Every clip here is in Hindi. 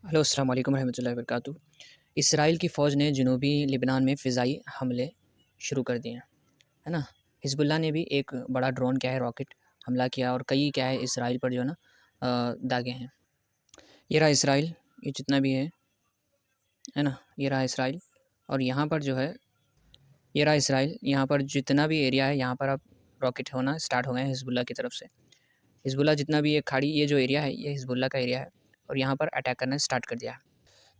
हेलो, अस्सलाम वालेकुम रहमतुल्लाहि व बरकातुहू। इसराइल की फ़ौज ने जनूबी लेबनान में फ़िज़ाई हमले शुरू कर दिए हैं, है ना? हिज़्बुल्लाह ने भी एक बड़ा ड्रोन रॉकेट हमला किया और कई इसराइल पर जो है ना दागे हैं। ये रहा इसराइल, ये जितना भी है ना? ये रहा इसराइल और यहाँ पर जो है ये रहा इसराइल, यहाँ पर जितना भी एरिया है यहाँ पर अब रॉकेट होना स्टार्ट हो गए हैं हिज़्बुल्लाह की तरफ से। हिज़्बुल्लाह जितना भी ये खाड़ी ये जो एरिया है, ये हिज़्बुल्लाह का एरिया है और यहाँ पर अटैक करना स्टार्ट कर दिया है।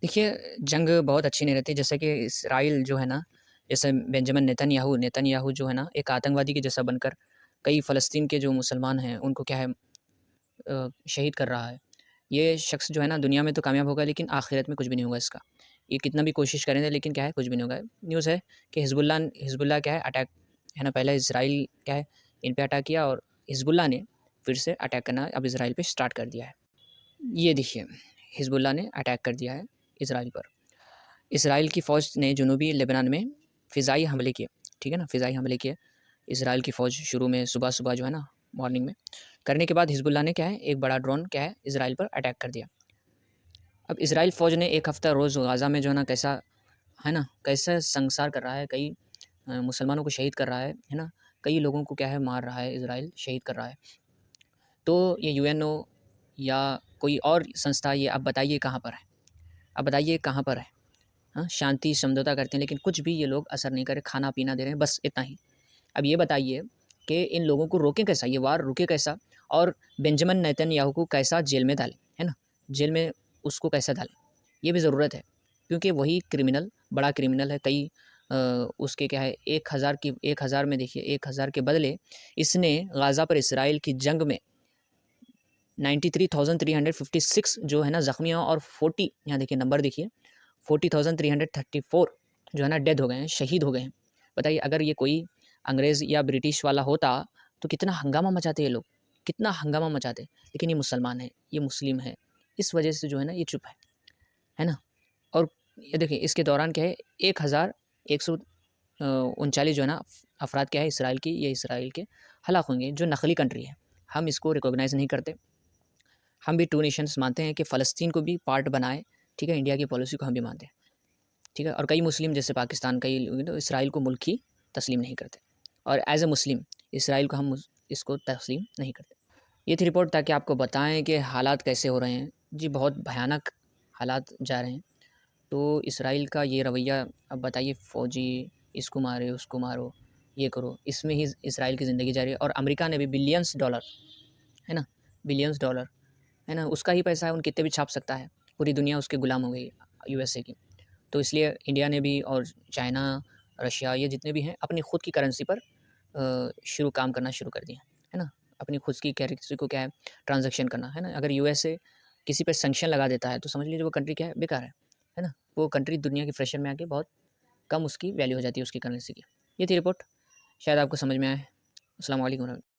देखिए, जंग बहुत अच्छी नहीं रहती, जैसे कि इसराइल जो है ना, जैसे बेंजामिन नेतन्याहू नेतन्याहू जो है ना, एक आतंकवादी के जैसा बनकर कई फ़लस्तीन के जो मुसलमान हैं, उनको शहीद कर रहा है। ये शख्स जो है ना, दुनिया में तो कामयाब होगा, लेकिन आखिरत में कुछ भी नहीं होगा इसका। ये कितना भी कोशिश करेंगे, लेकिन कुछ भी नहीं होगा। न्यूज़ है कि हिज़्बुल्लाह हिज़्बुल्लाह अटैक है ना, पहले इसराइल इन पे अटैक किया और हिज़्बुल्लाह ने फिर से अटैक करना अब इसराइल पे स्टार्ट कर दिया है। ये देखिए, हिज़्बुल्लाह ने अटैक कर दिया है इसराइल पर। इसराइल की फ़ौज ने जनूबी लेबनान में फ़िज़ाई हमले किए, ठीक है ना? फ़िज़ाई हमले किए। इसराइल की फ़ौज शुरू में सुबह-सुबह जो है ना, मॉर्निंग में करने के बाद हिज़्बुल्लाह ने एक बड़ा ड्रोन इसराइल पर अटैक कर दिया। अब इसराइल फ़ौज ने 1 हफ़्ता रोज़ गाज़ा में जो है ना, कैसा संसार कर रहा है, कई मुसलमानों को शहीद कर रहा है ना? कई लोगों को मार रहा है इसराइल, शहीद कर रहा है। तो ये यूएनओ या कोई और संस्था ये आप बताइए कहाँ पर है? आप बताइए कहाँ पर है? हाँ, शांति समझौता करते हैं, लेकिन कुछ भी ये लोग असर नहीं कर रहे, खाना-पीना दे रहे हैं, बस इतना ही। अब ये बताइए कि इन लोगों को रोकें कैसा? ये वार रुके कैसा? और बेंजामिन नेतन्याहू को कैसा जेल में डालें, है ना? जेल में उसको कैसा डालें? ये भी ज़रूरत है, क्योंकि वही क्रिमिनल, बड़ा क्रिमिनल है। उसके 1000 में देखिए 1000 के बदले इसने गाज़ा पर इसराइल की जंग में 93,356 जो है ना ज़ख्मियाँ और 40 यहाँ देखिए नंबर देखिए 40,334 जो है ना डेड हो गए हैं, शहीद हो गए हैं। बताइए अगर ये कोई अंग्रेज़ या ब्रिटिश वाला होता तो कितना हंगामा मचाते ये लोग, कितना हंगामा मचाते। लेकिन ये मुसलमान है, ये मुस्लिम है, इस वजह से जो है ना ये चुप है ना? और ये देखिए इसके दौरान 1139 जो है ना अफ़राद इसराइल की ये इसराइल के हलाक होंगे, जो नकली कंट्री है। हम इसको रिकॉग्नाइज़ नहीं करते। हम भी टू नेशंस मानते हैं कि फ़लस्तीन को भी पार्ट बनाए, ठीक है? इंडिया की पॉलिसी को हम भी मानते हैं, ठीक है? और कई मुस्लिम जैसे पाकिस्तान, कई लोग तो इसराइल को मुल्क ही तस्लीम नहीं करते और एज़ अ मुस्लिम इसराइल को हम इसको तस्लीम नहीं करते। ये थी रिपोर्ट ताकि आपको बताएँ कि हालात कैसे हो रहे हैं। जी, बहुत भयानक हालात जा रहे हैं। तो इसराइल का ये रवैया अब बताइए फ़ौजी इसको मारे, उसको मारो, ये करो, इसमें ही इसराइल की ज़िंदगी जा रही है और अमेरिका ने भी बिलियंस डॉलर, है ना? बिलियंस डॉलर है ना? उसका ही पैसा है, उन कितने भी छाप सकता है। पूरी दुनिया उसके गुलाम हो गई यूएसए की। तो इसलिए इंडिया ने भी और चाइना, रशिया ये जितने भी हैं अपनी खुद की करेंसी पर शुरू काम करना शुरू कर दिए, है ना? अपनी खुद की करेंसी को ट्रांज़ैक्शन करना, है ना? अगर यूएसए किसी पे सैंक्शन लगा देता है तो समझ लीजिए वो कंट्री बेकार है ना? वो कंट्री दुनिया के फ्रेशर में आके बहुत कम उसकी वैल्यू हो जाती है उसकी करेंसी की। ये थी रिपोर्ट, शायद आपको समझ में आए। अस्सलाम वालेकुम।